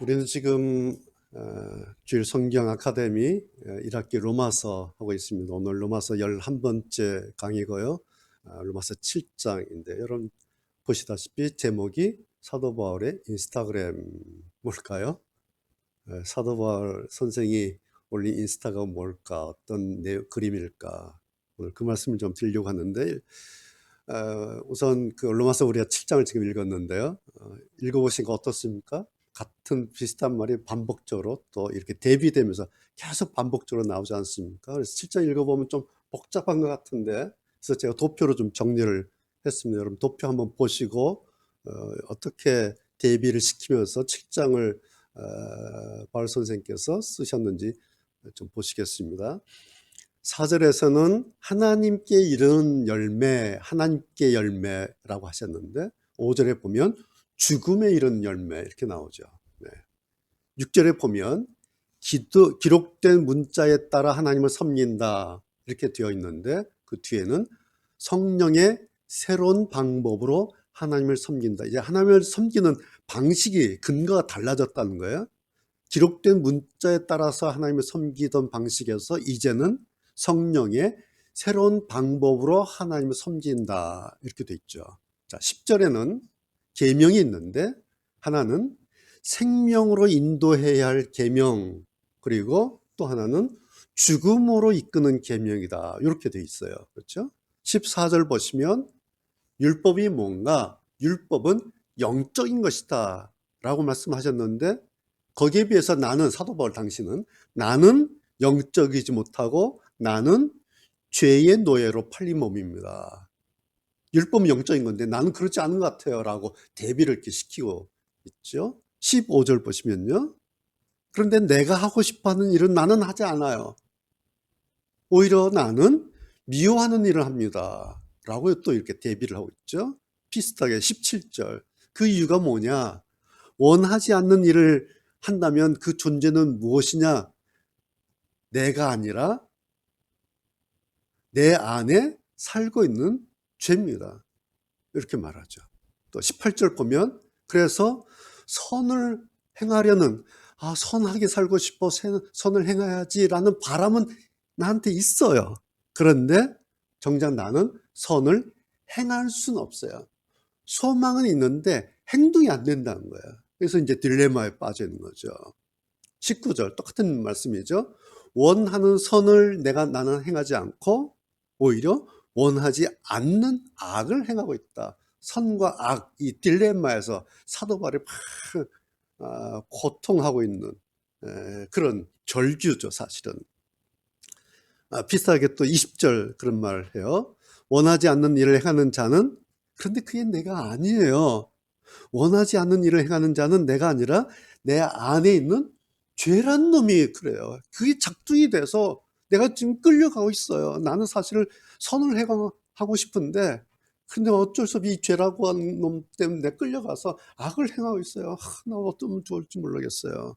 우리는 지금 주일 성경 아카데미 1학기 로마서 하고 있습니다. 오늘 로마서 11번째 강의고요. 로마서 7장인데 여러분 보시다시피 제목이 사도 바울의 인스타그램 뭘까요? 사도 바울 선생이 올린 인스타가 뭘까? 어떤 그림일까? 오늘 그 말씀을 좀 드리려고 하는데 우선 그 로마서 우리가 7장을 지금 읽었는데요. 읽어보시니까 어떻습니까? 같은 비슷한 말이 반복적으로 또 이렇게 대비되면서 계속 반복적으로 나오지 않습니까? 그래서 7장 읽어보면 좀 복잡한 것 같은데, 그래서 제가 도표로 좀 정리를 했습니다. 여러분 도표 한번 보시고 어떻게 대비를 시키면서 7장을 바울 선생님께서 쓰셨는지 좀 보시겠습니다. 4절에서는 하나님께 이르는 열매, 하나님께 열매라고 하셨는데 5절에 보면 죽음에 이르는 열매 이렇게 나오죠. 네. 6절에 보면 기록된 문자에 따라 하나님을 섬긴다 이렇게 되어 있는데 그 뒤에는 성령의 새로운 방법으로 하나님을 섬긴다. 이제 하나님을 섬기는 방식이 근거가 달라졌다는 거예요. 기록된 문자에 따라서 하나님을 섬기던 방식에서 이제는 성령의 새로운 방법으로 하나님을 섬긴다 이렇게 돼 있죠. 자, 10절에는 계명이 있는데 하나는 생명으로 인도해야 할 계명, 그리고 또 하나는 죽음으로 이끄는 계명이다 이렇게 돼 있어요. 그렇죠? 14절 보시면 율법이 뭔가? 율법은 영적인 것이다 라고 말씀하셨는데 거기에 비해서 나는, 사도 바울 당신은 나는 영적이지 못하고 나는 죄의 노예로 팔린 몸입니다. 율법은 영적인 건데 나는 그렇지 않은 것 같아요 라고 대비를 이렇게 시키고 있죠. 15절 보시면요. 그런데 내가 하고 싶어하는 일은 나는 하지 않아요. 오히려 나는 미워하는 일을 합니다 라고 또 이렇게 대비를 하고 있죠. 비슷하게 17절. 그 이유가 뭐냐? 원하지 않는 일을 한다면 그 존재는 무엇이냐? 내가 아니라 내 안에 살고 있는 죄입니다. 이렇게 말하죠. 또 18절 보면 그래서 선을 행하려는 선하게 살고 싶어 선을 행해야지라는 바람은 나한테 있어요. 그런데 정작 나는 선을 행할 수는 없어요. 소망은 있는데 행동이 안 된다는 거예요. 그래서 이제 딜레마에 빠져 있는 거죠. 19절 똑같은 말씀이죠. 원하는 선을 나는 행하지 않고 오히려 원하지 않는 악을 행하고 있다. 선과 악, 이 딜레마에서 사도 바울이 막 고통하고 있는 그런 절규죠, 사실은. 비슷하게 또 20절 그런 말을 해요. 원하지 않는 일을 행하는 자는, 그런데 그게 내가 아니에요. 원하지 않는 일을 행하는 자는 내가 아니라 내 안에 있는 죄란 놈이 그래요. 그게 작동이 돼서 내가 지금 끌려가고 있어요. 나는 사실 선을 하고 싶은데 근데 어쩔 수 없이 이 죄라고 하는 놈 때문에 내가 끌려가서 악을 행하고 있어요. 나 어쩌면 좋을지 모르겠어요.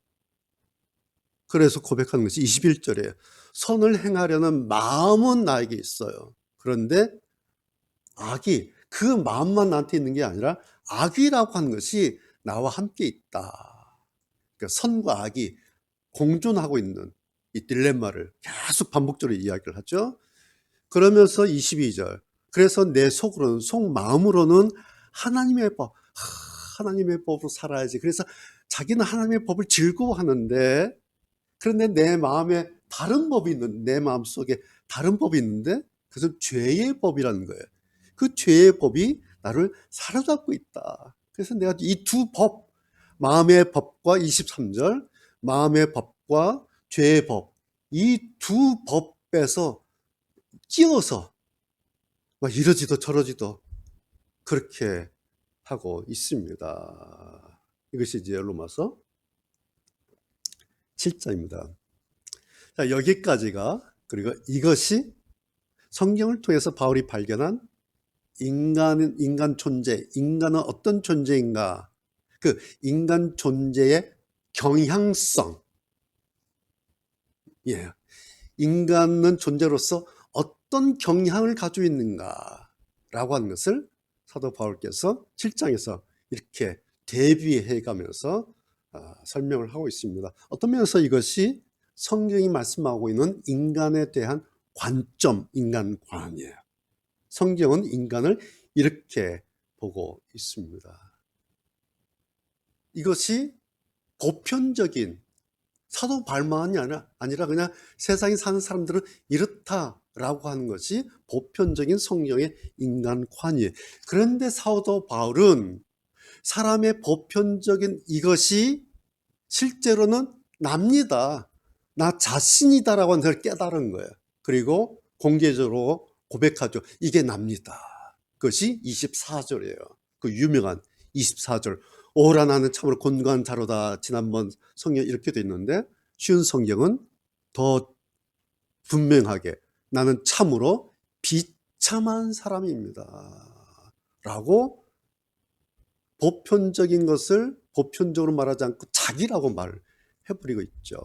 그래서 고백하는 것이 21절이에요. 선을 행하려는 마음은 나에게 있어요. 그런데 악이 그 마음만 나한테 있는 게 아니라 악이라고 하는 것이 나와 함께 있다. 그러니까 선과 악이 공존하고 있는 이 딜레마를 계속 반복적으로 이야기를 하죠. 그러면서 22절. 그래서 내 속으로는, 속마음으로는 하나님의 법으로 살아야지. 그래서 자기는 하나님의 법을 즐거워하는데, 그런데 내 마음에 다른 법이 있는, 내 마음 속에 다른 법이 있는데, 그것은 죄의 법이라는 거예요. 그 죄의 법이 나를 사로잡고 있다. 그래서 내가 이 두 법, 마음의 법과 23절, 마음의 법과 죄의 법, 이 두 법에서 끼어서 막 이러지도 저러지도 그렇게 하고 있습니다. 이것이 이제 로마서 7장입니다. 자, 여기까지가, 그리고 이것이 성경을 통해서 바울이 발견한 인간 존재, 인간은 어떤 존재인가? 그 인간 존재의 경향성. 예. 인간은 존재로서 어떤 경향을 가지고 있는가라고 하는 것을 사도 바울께서 7장에서 이렇게 대비해 가면서 설명을 하고 있습니다. 어떤 면에서 이것이 성경이 말씀하고 있는 인간에 대한 관점, 인간관이에요. 성경은 인간을 이렇게 보고 있습니다. 이것이 보편적인 사도 바울만이 아니라 그냥 세상에 사는 사람들은 이렇다라고 하는 것이 보편적인 성경의 인간관이에요. 그런데 사도 바울은 사람의 보편적인 이것이 실제로는 납니다. 나 자신이다라고 하는 걸 깨달은 거예요. 그리고 공개적으로 고백하죠. 이게 납니다. 그것이 24절이에요. 그 유명한 24절. 오라 나는 참으로 곤고한 자로다. 지난번 성경 이렇게 돼 있는데 쉬운 성경은 더 분명하게 나는 참으로 비참한 사람입니다. 라고 보편적인 것을 보편적으로 말하지 않고 자기라고 말해버리고 있죠.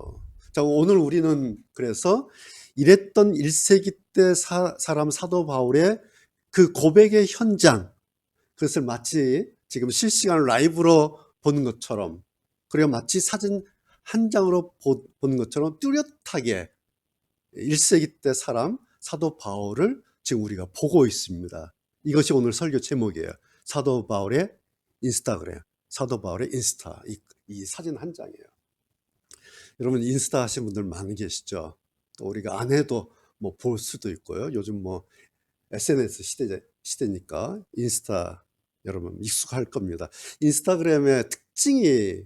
자, 오늘 우리는 그래서 이랬던 1세기 때 사람 사도 바울의 그 고백의 현장, 그것을 마치 지금 실시간 라이브로 보는 것처럼, 그리고 마치 사진 한 장으로 보는 것처럼 뚜렷하게 1세기 때 사람 사도 바울을 지금 우리가 보고 있습니다. 이것이 오늘 설교 제목이에요. 사도 바울의 인스타그램, 사도 바울의 인스타, 이 사진 한 장이에요. 여러분 인스타 하시는 분들 많이 계시죠? 또 우리가 안 해도 뭐 볼 수도 있고요. 요즘 뭐 SNS 시대니까 인스타 여러분 익숙할 겁니다. 인스타그램의 특징이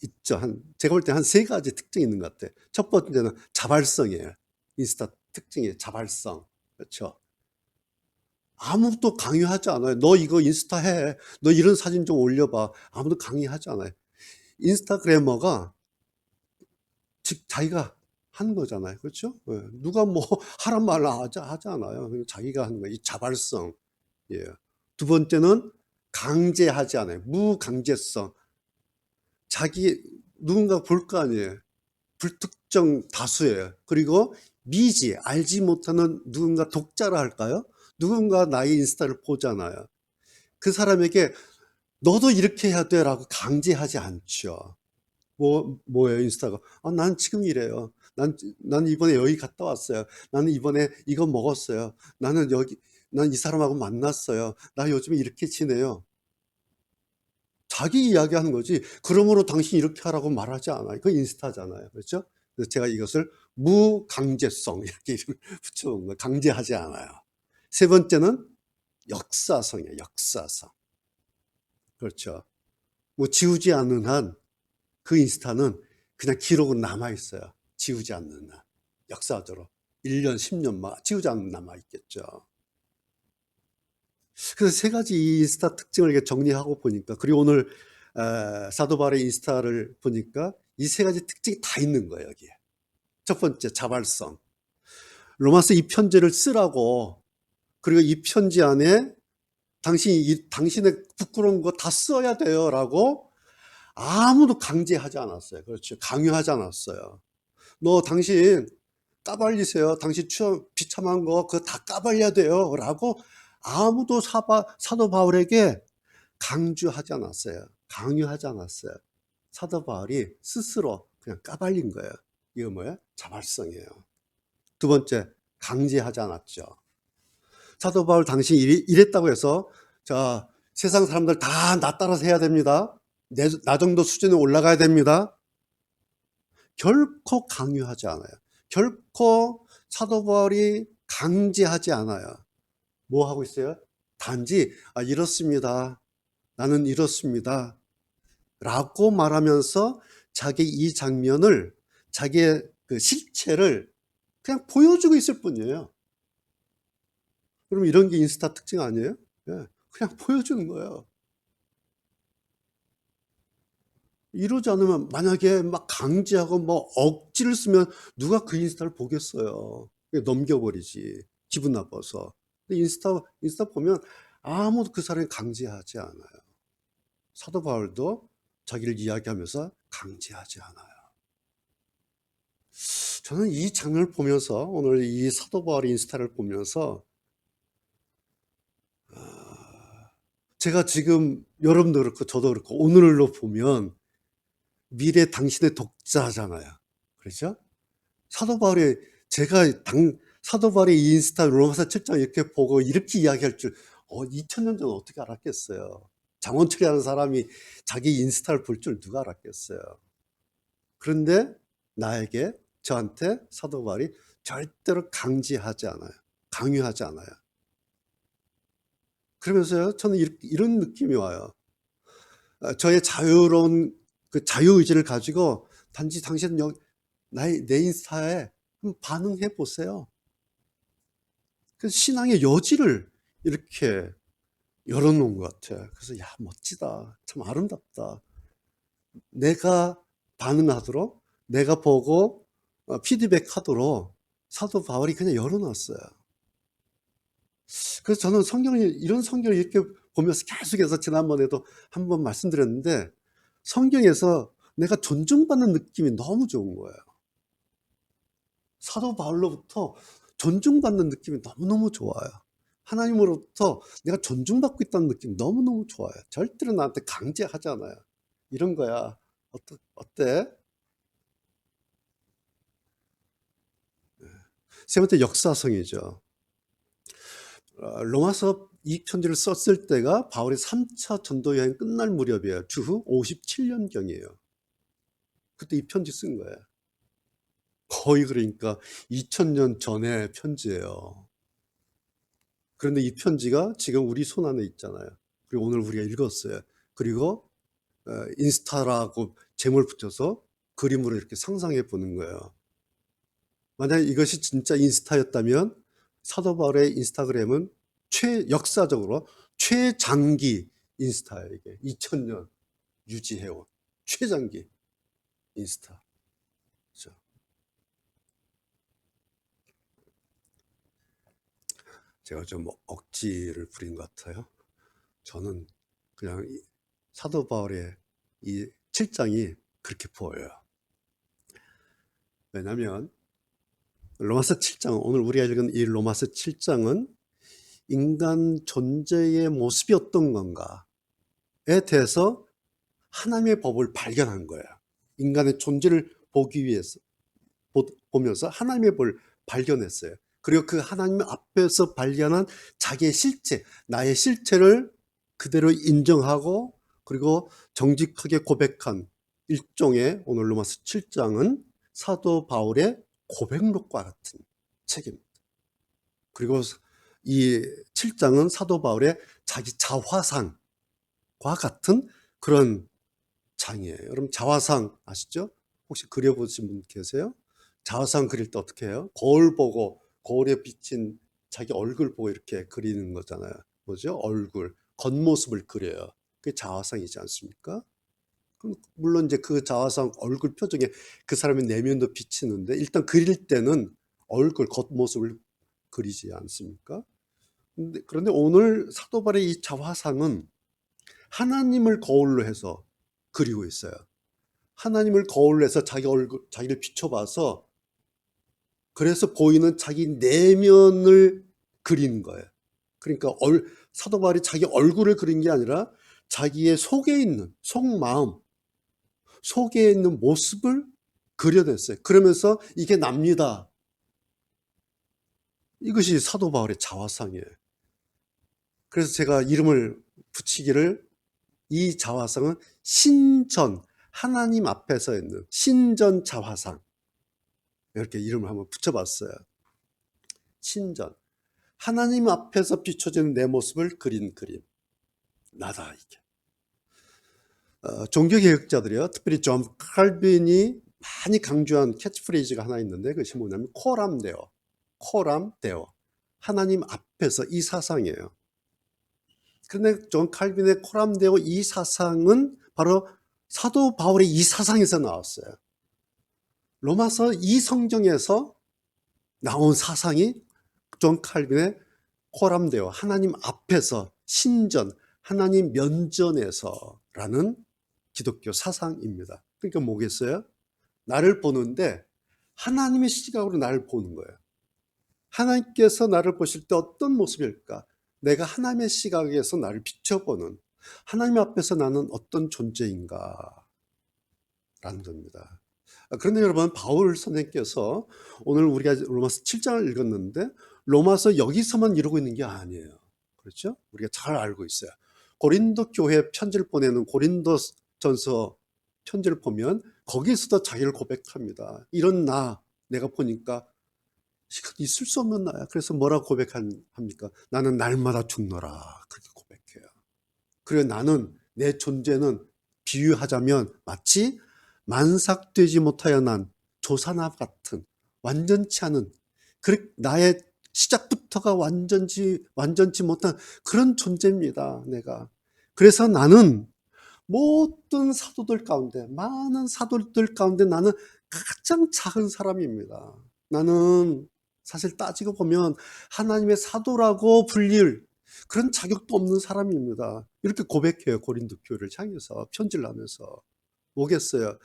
있죠. 제가 볼 때 한 3가지 특징이 있는 것 같아요. 첫 번째는 자발성이에요. 인스타 특징이 자발성. 그렇죠. 아무도 강요하지 않아요. 너 이거 인스타 해. 너 이런 사진 좀 올려봐. 아무도 강요하지 않아요. 인스타그래머가 즉 자기가 하는 거잖아요. 그렇죠? 예. 누가 뭐 하란 말 하지 않아요. 그냥 자기가 하는 거예요. 이 자발성. 예. 두 번째는 강제하지 않아요. 무강제성. 누군가 볼 거 아니에요. 불특정 다수예요. 그리고 미지, 알지 못하는 누군가 독자라 할까요? 누군가 나의 인스타를 보잖아요. 그 사람에게 너도 이렇게 해야 돼 라고 강제하지 않죠. 뭐예요, 인스타가? 난 지금 이래요. 난 이번에 여기 갔다 왔어요. 나는 이번에 이거 먹었어요. 난 이 사람하고 만났어요. 나 요즘에 이렇게 지내요. 자기 이야기하는 거지. 그러므로 당신 이렇게 하라고 말하지 않아요. 그 인스타잖아요. 그렇죠? 그래서 제가 이것을 무강제성 이렇게 이름을 붙여본 거예요. 강제하지 않아요. 세 번째는 역사성이에요. 역사성. 그렇죠. 뭐 지우지 않는 한 그 인스타는 그냥 기록은 남아있어요. 지우지 않는 한. 역사적으로. 1년, 10년 막 지우지 않는 남아있겠죠. 그래서 3가지 이 인스타 특징을 이렇게 정리하고 보니까, 그리고 오늘 사도 바울의 인스타를 보니까 이 3가지 특징이 다 있는 거예요, 여기에. 첫 번째, 자발성. 로마서 이 편지를 쓰라고, 그리고 이 편지 안에 당신의 부끄러운 거 다 써야 돼요 라고 아무도 강제하지 않았어요. 그렇죠. 강요하지 않았어요. 당신 까발리세요. 당신 비참한 거 그거 다 까발려야 돼요 라고 아무도 사도 바울에게 강조하지 않았어요. 강요하지 않았어요. 사도 바울이 스스로 그냥 까발린 거예요. 이거 뭐예요? 자발성이에요. 두 번째, 강제하지 않았죠. 사도 바울 당신이 이랬다고 해서 자, 세상 사람들 다 나 따라서 해야 됩니다. 나 정도 수준에 올라가야 됩니다. 결코 강요하지 않아요. 결코 사도 바울이 강제하지 않아요. 뭐 하고 있어요? 단지 이렇습니다. 나는 이렇습니다. 라고 말하면서 자기 이 장면을, 자기의 그 실체를 그냥 보여주고 있을 뿐이에요. 그럼 이런 게 인스타 특징 아니에요? 예, 그냥 보여주는 거예요. 이러지 않으면 만약에 막 강제하고 뭐 억지를 쓰면 누가 그 인스타를 보겠어요. 넘겨버리지. 기분 나빠서. 근데 인스타 보면 아무도 그 사람이 강제하지 않아요. 사도 바울도 자기를 이야기하면서 강제하지 않아요. 저는 이 장면을 보면서, 오늘 이 사도 바울의 인스타를 보면서 제가 지금 여러분도 그렇고 저도 그렇고 오늘로 보면 미래 당신의 독자잖아요. 그렇죠? 사도 바울이 사도 바울의 이 인스타 로마서 7장 이렇게 보고 이렇게 이야기할 줄 2000년 전 어떻게 알았겠어요? 장원철이라는 사람이 자기 인스타를 볼 줄 누가 알았겠어요? 그런데 저한테 사도 바울이 절대로 강제하지 않아요. 강요하지 않아요. 그러면서요, 저는 이런 느낌이 와요. 저의 자유로운 그 자유의지를 가지고 단지 당신은 내 인스타에 한번 반응해 보세요. 그 신앙의 여지를 이렇게 열어놓은 것 같아요. 그래서 야, 멋지다. 참 아름답다. 내가 반응하도록, 내가 보고 피드백하도록 사도 바울이 그냥 열어놨어요. 그래서 저는 이런 성경을 이렇게 보면서 계속해서 지난번에도 한번 말씀드렸는데, 성경에서 내가 존중받는 느낌이 너무 좋은 거예요. 사도 바울로부터 존중받는 느낌이 너무너무 좋아요. 하나님으로부터 내가 존중받고 있다는 느낌이 너무너무 좋아요. 절대로 나한테 강제하지 않아요. 이런 거야. 어때? 세 번째, 역사성이죠. 로마서 이 편지를 썼을 때가 바울의 3차 전도 여행 끝날 무렵이에요. 주후 57년경이에요. 그때 이 편지 쓴 거예요. 거의 그러니까 2000년 전의 편지예요. 그런데 이 편지가 지금 우리 손 안에 있잖아요. 그리고 오늘 우리가 읽었어요. 그리고 인스타라고 제목을 붙여서 그림으로 이렇게 상상해 보는 거예요. 만약 이것이 진짜 인스타였다면 사도 바울의 인스타그램은 역사적으로 최장기 인스타예요. 이게 2000년 유지해온 최장기 인스타. 그렇죠? 제가 좀 억지를 부린 것 같아요. 저는 그냥 사도 바울의 이 7장이 그렇게 보여요. 왜냐하면 로마서 7장, 오늘 우리가 읽은 이 로마서 7장은 인간 존재의 모습이 어떤 건가에 대해서 하나님의 법을 발견한 거예요. 인간의 존재를 보기 위해서 보면서 하나님의 법을 발견했어요. 그리고 그 하나님 앞에서 발견한 자기의 실체, 나의 실체를 그대로 인정하고 그리고 정직하게 고백한 일종의 오늘 로마서 7장은 사도 바울의 고백록과 같은 책입니다. 그리고 이 7장은 사도 바울의 자기 자화상과 같은 그런 장이에요. 여러분 자화상 아시죠? 혹시 그려보신 분 계세요? 자화상 그릴 때 어떻게 해요? 거울 보고 거울에 비친 자기 얼굴 보고 이렇게 그리는 거잖아요. 뭐죠? 얼굴, 겉모습을 그려요. 그게 자화상이지 않습니까? 물론 이제 그 자화상 얼굴 표정에 그 사람의 내면도 비치는데 일단 그릴 때는 얼굴, 겉모습을 그리지 않습니까? 그런데 오늘 사도 바울의 이 자화상은 하나님을 거울로 해서 그리고 있어요. 하나님을 거울로 해서 자기를 비춰봐서 그래서 보이는 자기 내면을 그리는 거예요. 그러니까 사도 바울이 자기 얼굴을 그린 게 아니라 자기의 속에 있는 속마음, 속에 있는 모습을 그려냈어요. 그러면서 이게 납니다. 이것이 사도 바울의 자화상이에요. 그래서 제가 이름을 붙이기를 이 자화상은 신전, 하나님 앞에서 있는 신전 자화상 이렇게 이름을 한번 붙여봤어요. 신전, 하나님 앞에서 비춰지는 내 모습을 그린 그림. 나다 이게. 종교개혁자들이요, 특별히 존 칼빈이 많이 강조한 캐치프레이즈가 하나 있는데 그것이 뭐냐면 코람데오, 하나님 앞에서 이 사상이에요. 그런데 존 칼빈의 코람데오 이 사상은 바로 사도 바울의 이 사상에서 나왔어요. 로마서 이 성경에서 나온 사상이 존 칼빈의 코람데오, 하나님 앞에서 신전, 하나님 면전에서라는 기독교 사상입니다. 그러니까 뭐겠어요? 나를 보는데 하나님의 시각으로 나를 보는 거예요. 하나님께서 나를 보실 때 어떤 모습일까? 내가 하나님의 시각에서 나를 비춰보는, 하나님 앞에서 나는 어떤 존재인가? 겁니다. 그런데 여러분, 바울 선생님께서 오늘 우리가 로마서 7장을 읽었는데 로마서 여기서만 이루고 있는 게 아니에요. 그렇죠? 우리가 잘 알고 있어요. 고린도 교회 편지를 보내는 고린도전서 편지를 보면 거기서도 자기를 고백합니다. 이런 내가 보니까 있을 수 없는 나야. 그래서 뭐라고 고백합니까? 나는 날마다 죽노라. 그렇게 고백해요. 그리고 나는, 내 존재는 비유하자면 마치 만삭되지 못하여 난 조사나 같은, 완전치 않은, 나의 시작부터가 완전치 못한 그런 존재입니다. 내가. 그래서 나는 모든 사도들 가운데, 많은 사도들 가운데 나는 가장 작은 사람입니다. 나는 사실 따지고 보면 하나님의 사도라고 불릴 그런 자격도 없는 사람입니다. 이렇게 고백해요. 고린도 교회를 향해서 편지를 하면서. 뭐겠어요?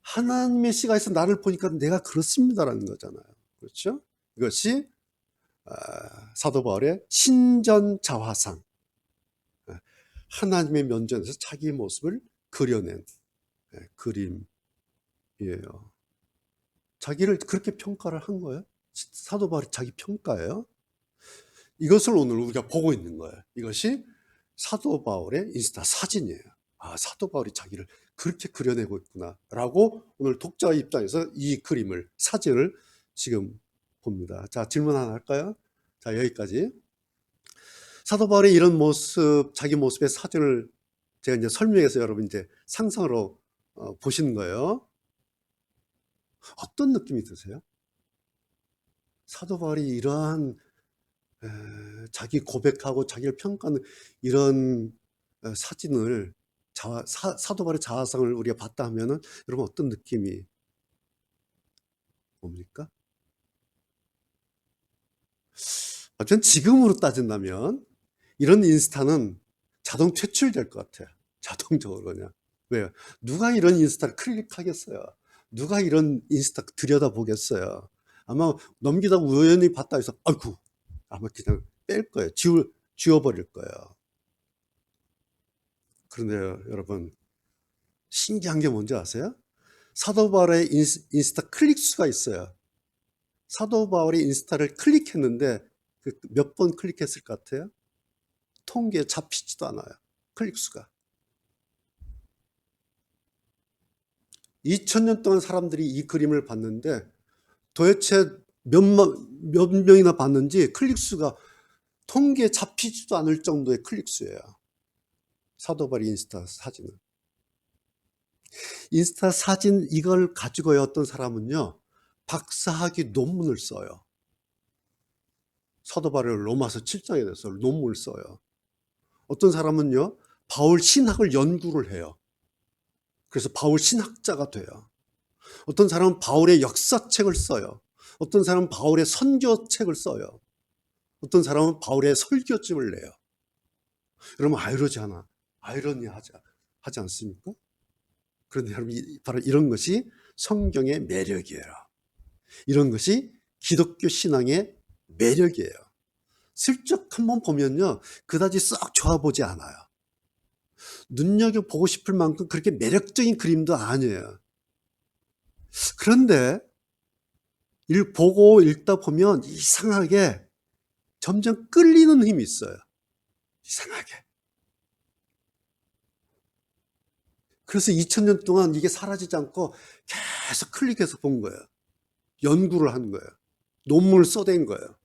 하나님의 시각에서 나를 보니까 내가 그렇습니다라는 거잖아요. 그렇죠? 이것이 사도 바울의 신전자화상, 하나님의 면전에서 자기 모습을 그려낸 그림이에요. 자기를 그렇게 평가를 한 거예요. 사도 바울이 자기 평가예요. 이것을 오늘 우리가 보고 있는 거예요. 이것이 사도 바울의 인스타 사진이에요. 사도 바울이 자기를 그렇게 그려내고 있구나 라고 오늘 독자 입장에서 이 그림을, 사진을 지금 봅니다. 자, 질문 하나 할까요? 자, 여기까지. 사도 바울의 이런 모습, 자기 모습의 사진을 제가 이제 설명해서 여러분 이제 상상으로 보시는 거예요. 어떤 느낌이 드세요? 사도 바울이 이러한 자기 고백하고 자기를 평가하는 이런 사진을, 사도 바울의 자화상을 우리가 봤다 하면은 여러분 어떤 느낌이 뭡니까? 전 지금으로 따진다면 이런 인스타는 자동 퇴출될 것 같아요. 자동적으로 그냥. 왜요? 누가 이런 인스타를 클릭하겠어요? 누가 이런 인스타 들여다보겠어요? 아마 넘기다 우연히 봤다 해서 아이고, 아마 그냥 뺄 거예요. 지워버릴 거예요. 그런데요, 여러분, 신기한 게 뭔지 아세요? 사도 바울의 인스타 클릭 수가 있어요. 사도 바울이 인스타를 클릭했는데 몇 번 클릭했을 것 같아요? 통계에 잡히지도 않아요. 클릭 수가. 2000년 동안 사람들이 이 그림을 봤는데 도대체 몇 명이나 봤는지 클릭 수가 통계에 잡히지도 않을 정도의 클릭 수예요. 사도 바울의 인스타 사진은. 인스타 사진 이걸 가지고요, 어떤 사람은요 박사학위 논문을 써요. 사도 바울의 로마서 7장에 대해서 논문을 써요. 어떤 사람은요 바울 신학을 연구를 해요. 그래서 바울 신학자가 돼요. 어떤 사람은 바울의 역사책을 써요. 어떤 사람은 바울의 선교책을 써요. 어떤 사람은 바울의 설교집을 내요. 여러분 아이러니하지 않습니까? 그런데 여러분 바로 이런 것이 성경의 매력이에요. 이런 것이 기독교 신앙의 매력이에요. 슬쩍 한번 보면요 그다지 썩 좋아 보지 않아요. 눈여겨보고 싶을 만큼 그렇게 매력적인 그림도 아니에요. 그런데 보고 읽다 보면 이상하게 점점 끌리는 힘이 있어요. 이상하게. 그래서 2000년 동안 이게 사라지지 않고 계속 클릭해서 본 거예요. 연구를 한 거예요. 논문을 써댄 거예요.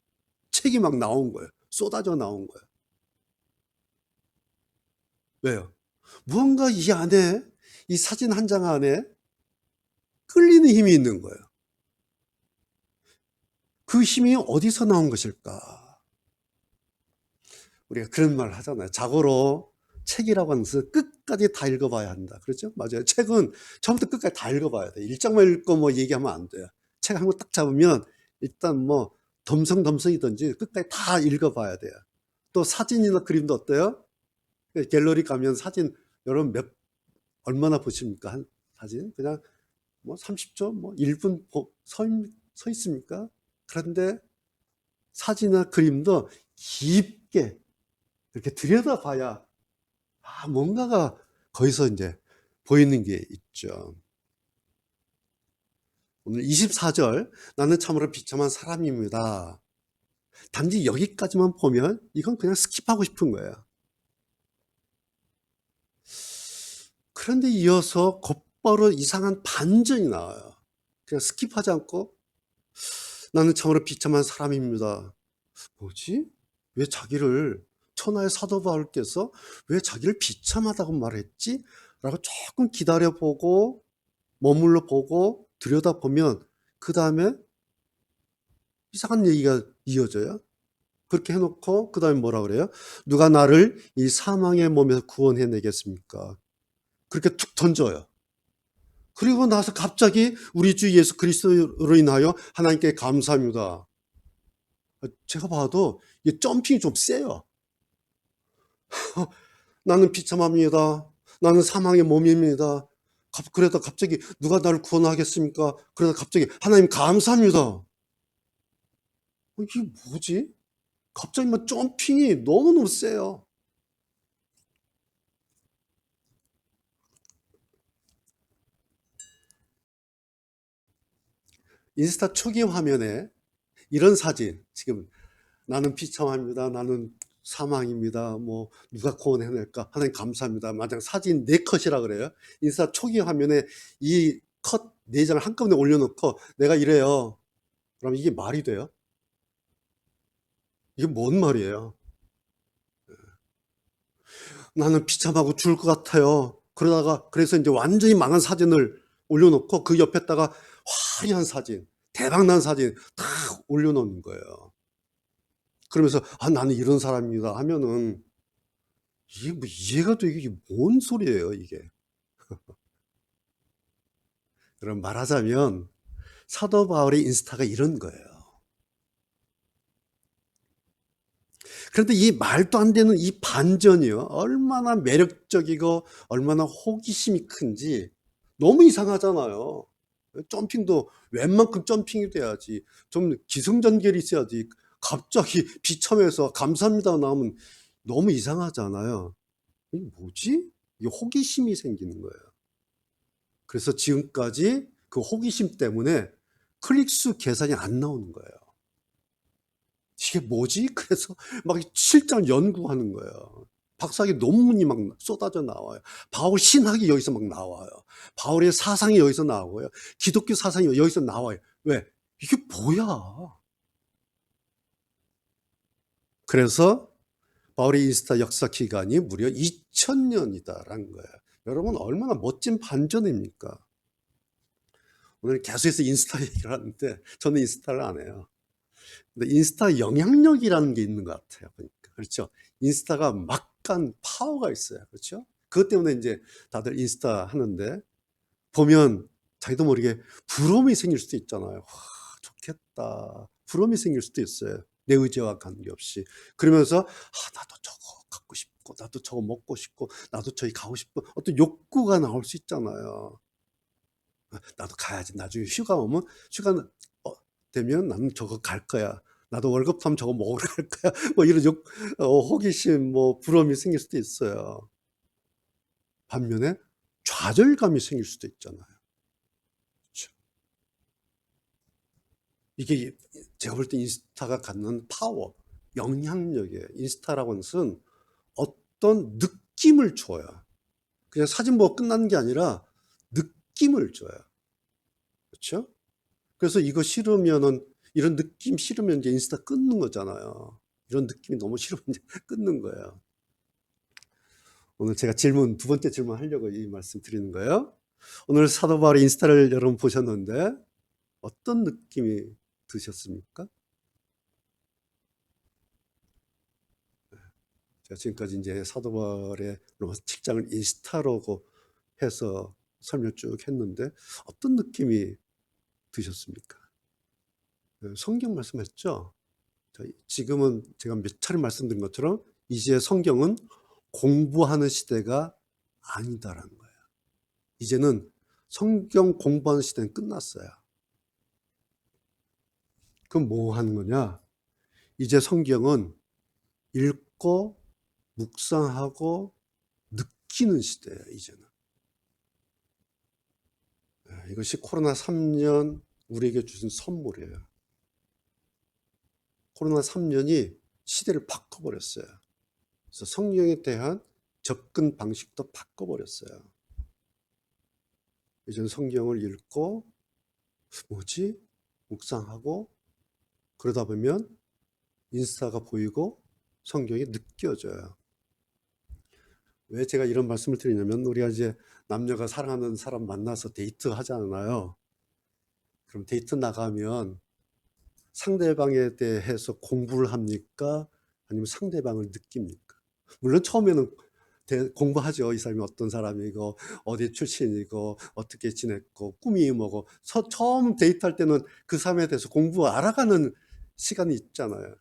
책이 막 나온 거예요. 쏟아져 나온 거예요. 왜요? 무언가 이 안에, 이 사진 한 장 안에 끌리는 힘이 있는 거예요. 그 힘이 어디서 나온 것일까? 우리가 그런 말 하잖아요. 자고로 책이라고 하는 것은 끝까지 다 읽어봐야 한다. 그렇죠? 맞아요. 책은 처음부터 끝까지 다 읽어봐야 돼. 일장만 읽고 뭐 얘기하면 안 돼요. 책 한 권 딱 잡으면 일단 뭐 덤성덤성이든지 끝까지 다 읽어봐야 돼요. 또 사진이나 그림도 어때요? 갤러리 가면 사진 여러분 얼마나 보십니까? 한 사진 그냥 뭐 30초, 뭐 1분 서 있습니까? 그런데 사진이나 그림도 깊게 이렇게 들여다봐야 뭔가가 거기서 이제 보이는 게 있죠. 오늘 24절, 나는 참으로 비참한 사람입니다. 단지 여기까지만 보면 이건 그냥 스킵하고 싶은 거예요. 그런데 이어서 곧바로 이상한 반전이 나와요. 그냥 스킵하지 않고 나는 참으로 비참한 사람입니다. 뭐지? 왜 자기를, 천하의 사도 바울께서 왜 자기를 비참하다고 말했지? 라고 조금 기다려보고 머물러 보고 들여다보면 그 다음에 이상한 얘기가 이어져요. 그렇게 해놓고 그 다음에 뭐라 그래요? 누가 나를 이 사망의 몸에서 구원해내겠습니까? 그렇게 툭 던져요. 그리고 나서 갑자기 우리 주 예수 그리스도로 인하여 하나님께 감사합니다. 제가 봐도 이 점핑이 좀 세요. 나는 비참합니다. 나는 사망의 몸입니다. 그러다 갑자기 누가 나를 구원하겠습니까? 그러다 갑자기 하나님 감사합니다. 이게 뭐지? 갑자기 막 점핑이 너무너무 세요. 인스타 초기 화면에 이런 사진, 지금 나는 비참합니다. 나는 사망입니다. 뭐 누가 구원해낼까? 하나님 감사합니다. 만약 사진 4컷이라 그래요. 인스타 초기 화면에 이 컷 4장을 한꺼번에 올려놓고 내가 이래요. 그럼 이게 말이 돼요? 이게 뭔 말이에요? 나는 비참하고 죽을 것 같아요. 그래서 이제 완전히 망한 사진을 올려놓고 그 옆에다가 화려한 사진, 대박난 사진 다 올려놓는 거예요. 그러면서 나는 이런 사람입니다 하면은 이게 뭐 이해가 되게 이게 뭔 소리예요 이게. 그럼 말하자면 사도 바울의 인스타가 이런 거예요. 그런데 이 말도 안 되는 이 반전이요, 얼마나 매력적이고 얼마나 호기심이 큰지 너무 이상하잖아요. 점핑도 웬만큼 점핑이 돼야지, 좀 기승전결이 있어야지. 갑자기 비참해서 감사합니다 나오면 너무 이상하잖아요. 이게 뭐지? 이게 호기심이 생기는 거예요. 그래서 지금까지 그 호기심 때문에 클릭수 계산이 안 나오는 거예요. 이게 뭐지? 그래서 막 실장 연구하는 거예요. 박사학위 논문이 막 쏟아져 나와요. 바울 신학이 여기서 막 나와요. 바울의 사상이 여기서 나오고요. 기독교 사상이 여기서 나와요. 왜? 이게 뭐야? 그래서 바울의 인스타 역사 기간이 무려 2000년이다라는 거예요. 여러분 얼마나 멋진 반전입니까? 오늘 계속해서 인스타 얘기를 하는데 저는 인스타를 안 해요. 근데 인스타 영향력이라는 게 있는 것 같아요. 그러니까. 그렇죠. 인스타가 막간 파워가 있어요. 그렇죠. 그것 때문에 이제 다들 인스타 하는데 보면 자기도 모르게 부러움이 생길 수도 있잖아요. 와, 좋겠다. 부러움이 생길 수도 있어요. 내 의지와 관계없이. 그러면서 나도 저거 갖고 싶고 나도 저거 먹고 싶고 나도 저기 가고 싶고 어떤 욕구가 나올 수 있잖아요. 나도 가야지. 나중에 휴가 오면 휴가 되면 나는 저거 갈 거야. 나도 월급 타면 저거 먹으러 갈 거야. 뭐 이런 호기심, 뭐 부러움이 생길 수도 있어요. 반면에 좌절감이 생길 수도 있잖아요. 그렇죠? 이게 제가 볼 때 인스타가 갖는 파워, 영향력이에요. 인스타라고는 것은 어떤 느낌을 줘요. 그냥 사진 보고 끝나는 게 아니라 느낌을 줘요. 그렇죠? 그래서 이거 싫으면은, 이런 느낌 싫으면 이제 인스타 끊는 거잖아요. 이런 느낌이 너무 싫으면 이제 끊는 거예요. 오늘 제가 두 번째 질문 하려고 이 말씀 드리는 거예요. 오늘 사도 바울의 인스타를 여러분 보셨는데 어떤 느낌이 드셨습니까? 제가 지금까지 이제 사도 바울의 로마서 7장을 인스타로 해서 설명 쭉 했는데 어떤 느낌이 드셨습니까? 성경 말씀했죠? 지금은 제가 몇 차례 말씀드린 것처럼 이제 성경은 공부하는 시대가 아니다라는 거예요. 이제는 성경 공부하는 시대는 끝났어요. 그럼 뭐 하는 거냐? 이제 성경은 읽고 묵상하고 느끼는 시대예요, 이제는. 이것이 코로나 3년 우리에게 주신 선물이에요. 코로나 3년이 시대를 바꿔버렸어요. 그래서 성경에 대한 접근 방식도 바꿔버렸어요. 이제는 성경을 읽고 뭐지? 묵상하고 그러다 보면 인스타가 보이고 성경이 느껴져요. 왜 제가 이런 말씀을 드리냐면 우리가 이제 남녀가 사랑하는 사람 만나서 데이트 하잖아요. 그럼 데이트 나가면 상대방에 대해서 공부를 합니까? 아니면 상대방을 느낍니까? 물론 처음에는 공부하죠. 이 사람이 어떤 사람이고 어디 출신이고 어떻게 지냈고 꿈이 뭐고 처음 데이트할 때는 그 사람에 대해서 공부 알아가는 시간이 있잖아요.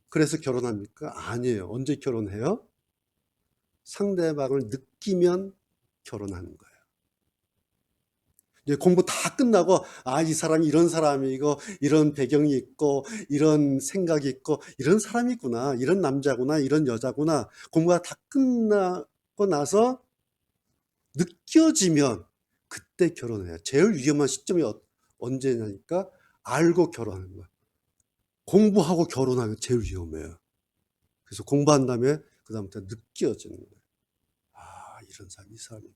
그래서 결혼합니까? 아니에요. 언제 결혼해요? 상대방을 느끼면 결혼하는 거예요. 이제 공부 다 끝나고 이 사람이 이런 사람이고 이런 배경이 있고 이런 생각이 있고 이런 사람이구나, 이런 남자구나, 이런 여자구나, 공부가 다 끝나고 나서 느껴지면 그때 결혼해요. 제일 위험한 시점이 언제냐니까 알고 결혼하는 거예요. 공부하고 결혼하면 제일 위험해요. 그래서 공부한 다음에 그 다음부터 느껴지는 거예요. 이런 사람이 이 사람이구나.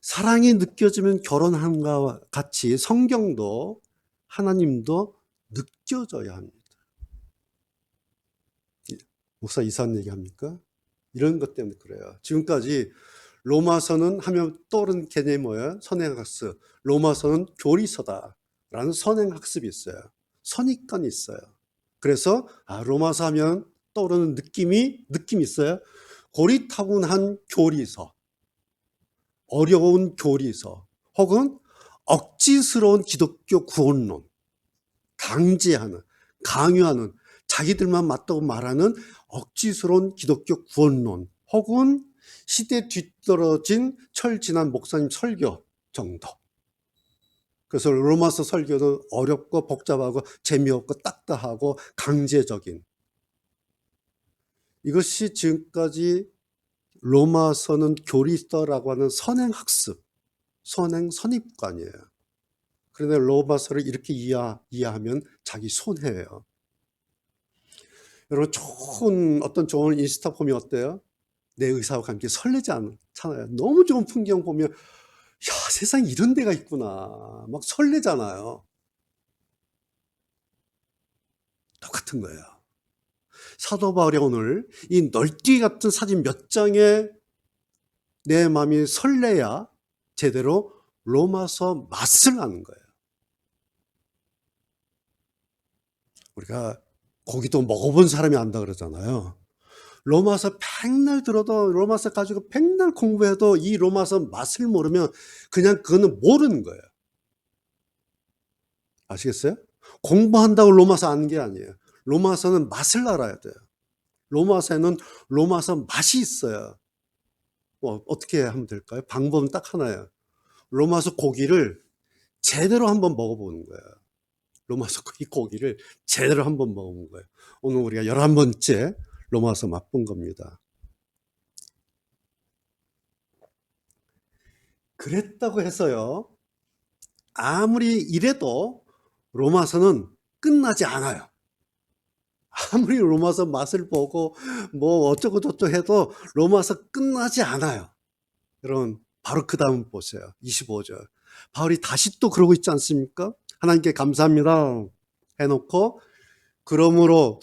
사랑이 느껴지면 결혼한 것과 같이 성경도 하나님도 느껴져야 합니다. 목사 이상한 얘기합니까? 이런 것 때문에 그래요. 지금까지 로마서는 하면 떠오르는 개념이 뭐예요? 선행학습. 로마서는 교리서다라는 선행학습이 있어요. 선입관이 있어요. 그래서 로마서 하면 떠오르는 느낌이 있어요. 고리타분한 교리서, 어려운 교리서, 혹은 억지스러운 기독교 구원론, 강제하는, 강요하는, 자기들만 맞다고 말하는 억지스러운 기독교 구원론, 혹은 시대 뒤떨어진 철진한 목사님 설교 정도. 그래서 로마서 설교는 어렵고 복잡하고 재미없고 딱딱하고 강제적인, 이것이 지금까지 로마서는 교리서라고 하는 선행학습, 선입관이에요. 그런데 로마서를 이렇게 이해하면 자기 손해예요. 여러분, 어떤 좋은 인스타 보면 어때요? 내 의사와 함께 설레지 않잖아요. 너무 좋은 풍경 보면 세상에 이런 데가 있구나 막 설레잖아요. 똑같은 거예요. 사도 바울이 오늘 이 널뛰기 같은 사진 몇 장에 내 마음이 설레야 제대로 로마서 맛을 아는 거예요. 우리가 고기도 먹어본 사람이 안다 그러잖아요. 로마서 백날 들어도, 로마서 가지고 백날 공부해도 이 로마서 맛을 모르면 그냥 그거는 모르는 거예요. 아시겠어요? 공부한다고 로마서 아는 게 아니에요. 로마서는 맛을 알아야 돼요. 로마서에는 로마서 맛이 있어요. 어떻게 하면 될까요? 방법은 딱 하나예요. 로마서 고기를 제대로 한번 먹어보는 거예요. 로마서 고기를 제대로 한번 먹어본 거예요. 오늘 우리가 11번째 로마서 맛본 겁니다. 그랬다고 해서요, 아무리 이래도 로마서는 끝나지 않아요. 아무리 로마서 맛을 보고 뭐 어쩌고 저쩌고 해도 로마서 끝나지 않아요. 여러분, 바로 그 다음 보세요. 25절. 바울이 다시 또 그러고 있지 않습니까? 하나님께 감사합니다 해놓고, 그러므로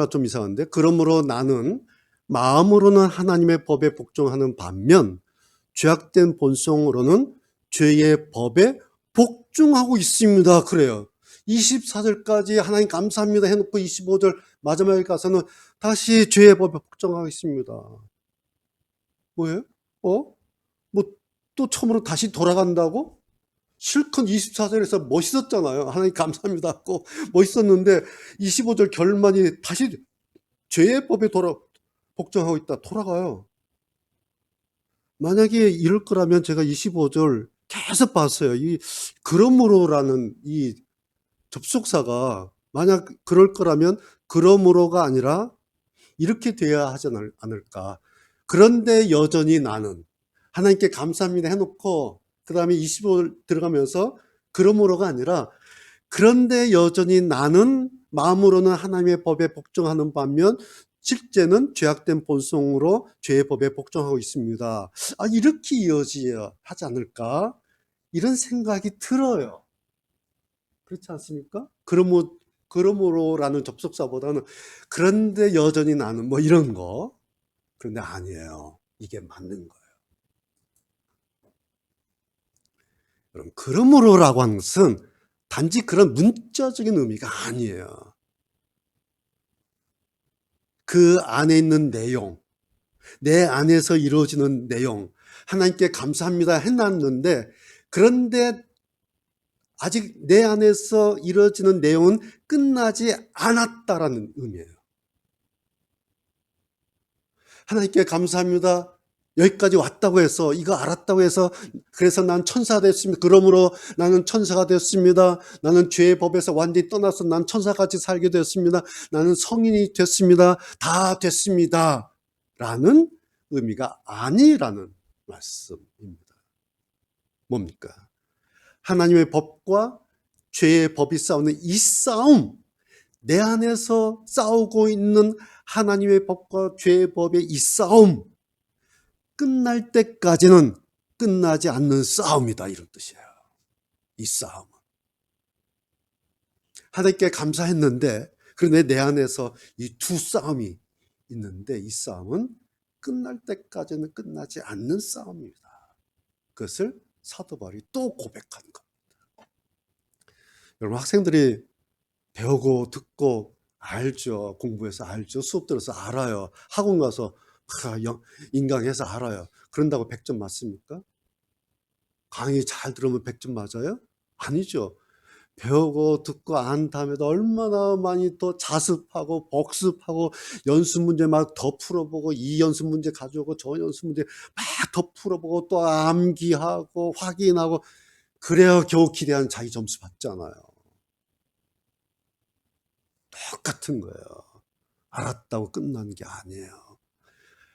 좀 이상한데, 그러므로 나는 마음으로는 하나님의 법에 복종하는 반면 죄악된 본성으로는 죄의 법에 복종하고 있습니다. 그래요. 24절까지 하나님 감사합니다 해놓고 25절 마지막에 가서는 다시 죄의 법에 복종하고 있습니다. 뭐예요? 뭐 또 처음으로 다시 돌아간다고? 실컷 24절에서 멋있었잖아요. 하나님 감사합니다 하고 멋있었는데 25절 결말이 다시 죄의 법에 복종하고 있다. 돌아가요. 만약에 이럴 거라면 제가 25절 계속 봤어요. 이 그러므로라는 이 접속사가 만약 그럴 거라면 그러므로가 아니라 이렇게 돼야 하지 않을까. 그런데 여전히 나는 하나님께 감사합니다 해놓고 그 다음에 25 들어가면서 그러므로가 아니라 그런데 여전히 나는 마음으로는 하나님의 법에 복종하는 반면 실제는 죄악된 본성으로 죄의 법에 복종하고 있습니다. 이렇게 이어져야 하지 않을까? 이런 생각이 들어요. 그렇지 않습니까? 그러므로라는 접속사보다는 그런데 여전히 나는 뭐 이런 거. 그런데 아니에요. 이게 맞는 거예요. 여러분, 그러므로라고 하는 것은 단지 그런 문자적인 의미가 아니에요. 그 안에 있는 내용, 내 안에서 이루어지는 내용, 하나님께 감사합니다 해놨는데, 그런데 아직 내 안에서 이루어지는 내용은 끝나지 않았다라는 의미예요. 하나님께 감사합니다. 여기까지 왔다고 해서, 이거 알았다고 해서, 그래서 난 천사가 됐습니다. 그러므로 나는 천사가 됐습니다. 나는 죄의 법에서 완전히 떠나서 난 천사같이 살게 됐습니다. 나는 성인이 됐습니다. 다 됐습니다. 라는 의미가 아니라는 말씀입니다. 뭡니까? 하나님의 법과 죄의 법이 싸우는 이 싸움, 내 안에서 싸우고 있는 하나님의 법과 죄의 법의 이 싸움, 끝날 때까지는 끝나지 않는 싸움이다, 이런 뜻이에요. 이 싸움은. 하나님께 감사했는데, 그런데 내 안에서 이 두 싸움이 있는데, 이 싸움은 끝날 때까지는 끝나지 않는 싸움입니다. 그것을 사도 바울이 또 고백한 겁니다. 여러분, 학생들이 배우고 듣고 알죠. 공부해서 알죠. 수업 들어서 알아요. 학원 가서 인강해서 알아요. 그런다고 100점 맞습니까? 강의 잘 들으면 100점 맞아요? 아니죠. 배우고 듣고 안 다음에도 얼마나 많이 또 자습하고 복습하고 연습 문제 막 더 풀어보고 이 연습 문제 가져오고 저 연습 문제 막 더 풀어보고 또 암기하고 확인하고 그래야 겨우 기대한 자기 점수 받잖아요. 똑같은 거예요. 알았다고 끝나는 게 아니에요.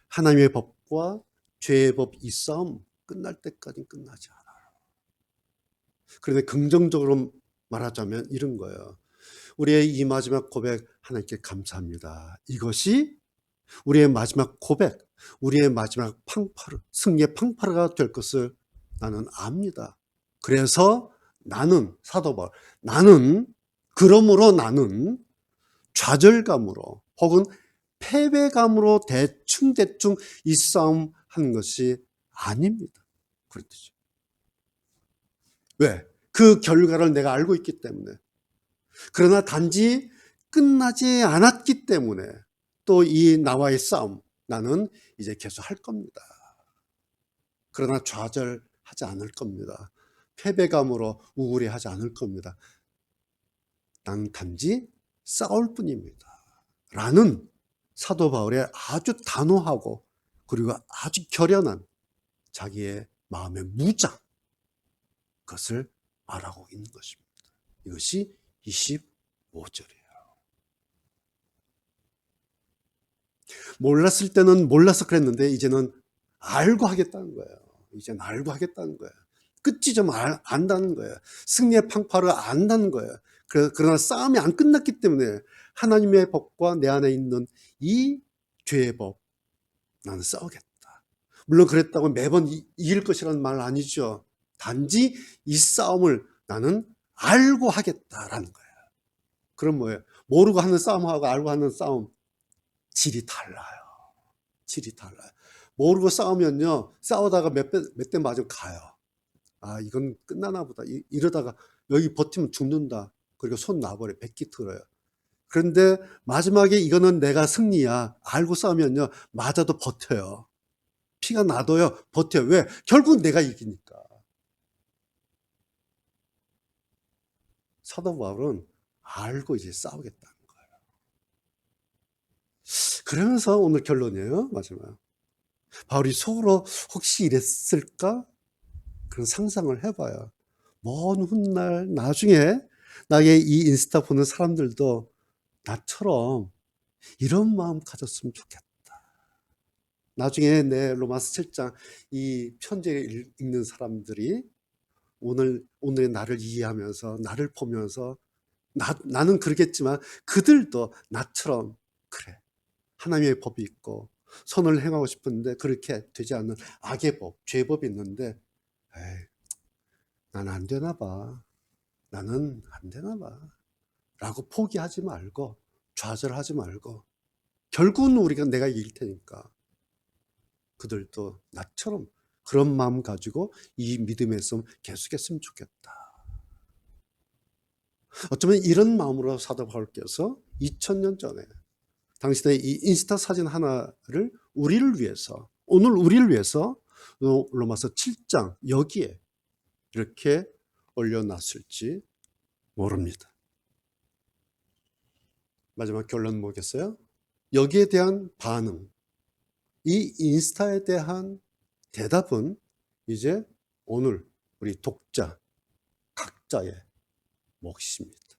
하나님의 법과 죄의 법 이 싸움 끝날 때까지 끝나지 않아요. 그런데 긍정적으로 말하자면 이런 거예요. 우리의 이 마지막 고백 하나님께 감사합니다. 이것이 우리의 마지막 고백, 우리의 마지막 팡파르, 승리의 팡파르가 될 것을 나는 압니다. 그래서 나는 사도 바울, 나는 그러므로 나는 좌절감으로 혹은 패배감으로 대충 이 싸움 하는 것이 아닙니다. 그렇듯이. 왜? 그 결과를 내가 알고 있기 때문에. 그러나 단지 끝나지 않았기 때문에 또 이 나와의 싸움 나는 이제 계속 할 겁니다. 그러나 좌절하지 않을 겁니다. 패배감으로 우울해하지 않을 겁니다. 나는 단지 싸울 뿐입니다. 라는 사도 바울의 아주 단호하고 그리고 아주 결연한 자기의 마음의 무장, 그것을 말하고 있는 것입니다. 이것이 25절이에요. 몰랐을 때는 몰라서 그랬는데 이제는 알고 하겠다는 거예요. 이제는 알고 하겠다는 거예요. 끝이 좀 안다는 거예요. 승리의 팡파를 안다는 거예요. 그러나 싸움이 안 끝났기 때문에 하나님의 법과 내 안에 있는 이 죄의 법, 나는 싸우겠다. 물론 그랬다고 매번 이길 것이라는 말은 아니죠. 단지 이 싸움을 나는 알고 하겠다라는 거예요. 그럼 뭐예요? 모르고 하는 싸움하고 알고 하는 싸움, 질이 달라요. 질이 달라요. 모르고 싸우면요, 싸우다가 몇 대 맞으면 가요. 이건 끝나나 보다. 이러다가 여기 버티면 죽는다. 그리고 손 놔버려. 백기 틀어요. 그런데 마지막에 이거는 내가 승리야. 알고 싸우면요, 맞아도 버텨요. 피가 나도요, 버텨요. 왜? 결국 내가 이기니까. 사도 바울은 알고 이제 싸우겠다는 거예요. 그러면서 오늘 결론이에요. 마지막. 바울이 속으로 혹시 이랬을까? 그런 상상을 해봐요. 먼 훗날 나중에 나의 이 인스타 보는 사람들도 나처럼 이런 마음 가졌으면 좋겠다. 나중에 내 로마서 7장 이 편지를 읽는 사람들이 오늘의 나를 이해하면서 나를 보면서 나는 그러겠지만 그들도 나처럼 그래. 하나님의 법이 있고 선을 행하고 싶은데 그렇게 되지 않는 악의 법, 죄법이 있는데 에이, 나는 안 되나 봐. 나는 안 되나 봐. 라고 포기하지 말고 좌절하지 말고 결국은 우리가 내가 이길 테니까 그들도 나처럼 그런 마음 가지고 이 믿음의 삶 계속했으면 좋겠다. 어쩌면 이런 마음으로 사도 바울께서 2000년 전에 당신의 이 인스타 사진 하나를 우리를 위해서 오늘 우리를 위해서 로마서 7장 여기에 이렇게 올려놨을지 모릅니다. 마지막 결론 뭐겠어요? 여기에 대한 반응, 이 인스타에 대한 대답은 이제 오늘 우리 독자 각자의 몫입니다.